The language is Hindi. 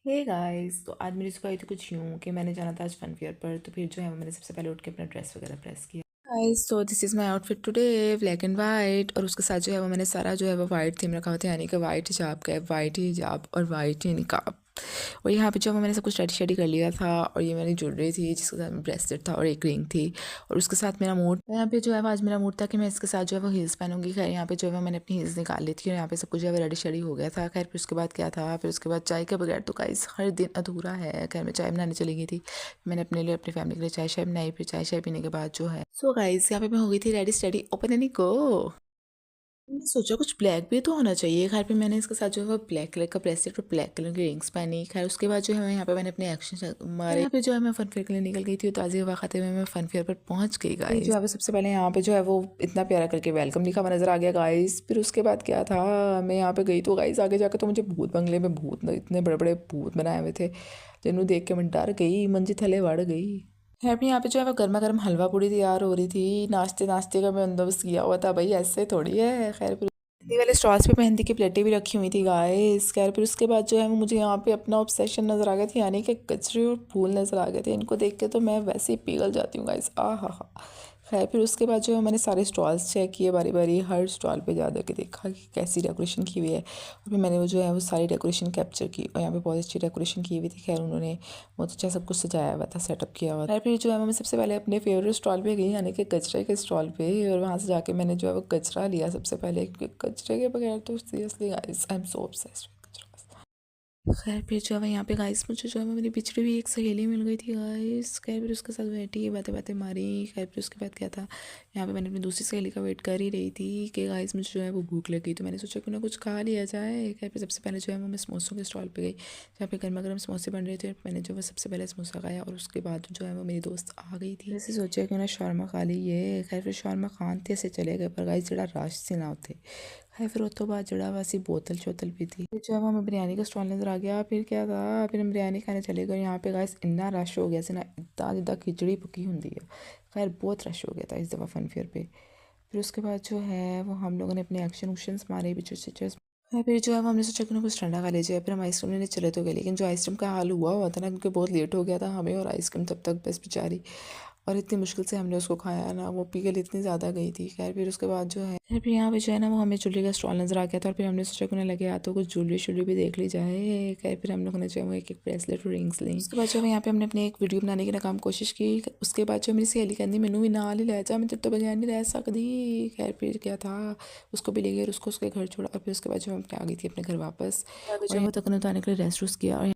हे गाइस, तो आज मेरी सुबह आई थी कुछ यूँ कि मैंने जाना था आज फन फेयर पर। तो फिर जो है वो मैंने सबसे पहले उठ के अपना ड्रेस वगैरह प्रेस किया। गाइस, तो this is my outfit today, black and white. और उसके साथ जो है वो मैंने सारा जो है वो वाइट थीम रखा हुआ था, यानी कि वाइट हिजाब का वाइट हिजाब और वाइट ही निकाब। और यहाँ पे जो है वो मैंने सब कुछ रेडी शेडी कर लिया था। और ये मेरी ज्वेलरी थी जिसके साथ ब्रेसलेट था और एक रिंग थी। और उसके साथ मेरा मूड यहाँ पे जो है वो आज मेरा मूड था कि मैं इसके साथ जो है वो हील्स पहनूंगी। खैर यहाँ पे जो है वो मैंने अपनी हील्स निकाल ली थी और यहाँ पे सब कुछ जो है वो रेडी शेडी हो गया था। खैर फिर उसके बाद क्या था, फिर उसके बाद चाय के बगैर तो गाइस हर दिन अधूरा है। खैर मैं चाय बनाने चली गई थी। मैंने अपने लिए अपनी फैमिली के लिए चाय शाय बनाई। फिर चाय शाय पीने के बाद जो है सो गाइस यहाँ पे मैं हो गई थी ready steady open any go. मैंने सोचा कुछ ब्लैक भी तो होना चाहिए। खैर फिर मैंने इसके साथ जो है वो ब्लैक कलर का ब्रेसलेट और ब्लैक कलर की रिंग्स पहनी। खैर उसके बाद जो है यहाँ पे मैंने अपने एक्शन मारे। यहाँ पे जो है मैं फन फेयर के लिए निकल गई थी। ताज़ी हवा खाते हुए मैं फन फेयर पर पहुंच गई गाइस। जो है वो सबसे पहले यहाँ पे जो है वो इतना प्यारा करके वेलकम लिखा हुआ नजर आ गया गाइस। फिर उसके बाद क्या था, मैं यहाँ पे गई तो गाइस आगे जाकर तो मुझे भूत बंगले में भूत इतने बड़े बड़े भूत बनाए हुए थे जिन्होंने देख के मैं डर गई, मंजी थले वड़ गई। है भी यहाँ पे जो है वो गर्मा गर्म हलवा पूड़ी तैयार हो रही थी। नाश्ते नाश्ते का मैं बंदोबस्त किया हुआ था भाई, ऐसे थोड़ी है। खैर फिर मेहंदी वाले स्टॉल्स पे मेहंदी की प्लेटें भी रखी हुई थी गाइस। खैर फिर उसके बाद जो है वो मुझे यहाँ पे अपना ऑब्सेशन नज़र आ गया था, यानी कि कचरे और फूल नज़र आ गए थे। इनको देख के तो मैं वैसे ही पिघल जाती हूँ गाइस, आ हा हा। खैर फिर उसके बाद जो है मैंने सारे स्टॉल्स चेक किए बारी बारी, हर स्टॉल पे जा के देखा कि कैसी डेकोरेशन की हुई है। और फिर मैंने वो जो है वो सारी डेकोरेशन कैप्चर की। और यहाँ पे बहुत अच्छी डेकोरेशन की हुई थी। खैर उन्होंने बहुत अच्छा सब कुछ सजाया हुआ था, सेटअप किया हुआ था। फिर जो है मैं सबसे पहले अपने फेवरेट स्टॉल पे गई, यानी कि कचरे के स्टॉल पे। और वहाँ से जाके मैंने जो है वो कचरा लिया सबसे पहले, क्योंकि कचरे के बगैर तो seriously guys I am so obsessed. खैर फिर जो है यहाँ पे गाइस मुझे जो है मेरी बिछड़ी हुई एक सहेली मिल गई थी गाइस। खैर फिर उसके साथ बैठी बातें बातें मारी। खैर फिर उसके बाद क्या था, यहाँ पे मैंने अपनी दूसरी सहेली का वेट कर ही रही थी कि गाइस मुझे जो है वो भूख लगी। तो मैंने सोचा क्यों ना कुछ खा लिया जाए। खैर फिर सबसे पहले जो है वो मैं समोसों के स्टॉल पे गई जहाँ पे गर्मा गर्म समोसे बन रहे थे। मैंने जो है सबसे पहले समोसा खाया और उसके बाद जो है वो मेरी दोस्त आ गई थी। ऐसे सोचा क्यों ना शौरमा खा ली ये। खैर फिर शौरमा खान थे से चले गए, पर गाइस जरा रश से ना होते है। फिर उस तो बाद जड़ा वैसी बोतल शोतल भी थी। फिर जब हमें बिरयानी का स्टॉल नज़र आ गया, फिर क्या था, फिर हम बिरयानी खाने चले गए। यहाँ पे गाइस इतना रश हो गया से ना, इतना जिद्दा खिचड़ी पकी होंगी है। खैर बहुत रश हो गया था इस दफ़ा फन फेयर पे। फिर उसके बाद जो है वो हम लोगों ने अपने एक्शन उक्शंस मारे पिक्चर्स। है फिर जो है वो हमने सोचा कि ना कुछ ठंडा खा लीजिए। फिर हम आइसक्रीम लेने चले तो गए, लेकिन जो आइसक्रीम का हाल हुआ था ना, क्योंकि बहुत लेट हो गया था हमें और आइसक्रीम तब तक बस बेचारी। और इतनी मुश्किल से हमने उसको खाया ना, वो पिघल इतनी ज़्यादा गई थी। खैर फिर उसके बाद जो है फिर यहाँ पे जो है ना वो हमें ज्वेलरी का स्टॉल नज़र आ गया था। और फिर हमने सोचा कि लगे या तो कुछ ज्वेलरी भी देख ली जाए। खैर फिर हम लोगों ने जो है वो एक एक ब्रेसलेट और रिंग्स ली। उसके बाद जो है यहाँ पे हमने अपनी एक वीडियो बनाने की नाकाम कोशिश की। उसके बाद जो मेरी सहेली कहती मैनू भी नाल ही ले जा, मैं तेरे तो बगैर नहीं रह सकती। खैर फिर क्या था, उसको भी ले गए और उसको उसके घर छोड़ा। और फिर उसके बाद जो हम आ गई थी अपने घर वापस। और जो है वो तकन उतारने के लिए रेस्ट रूस किया। और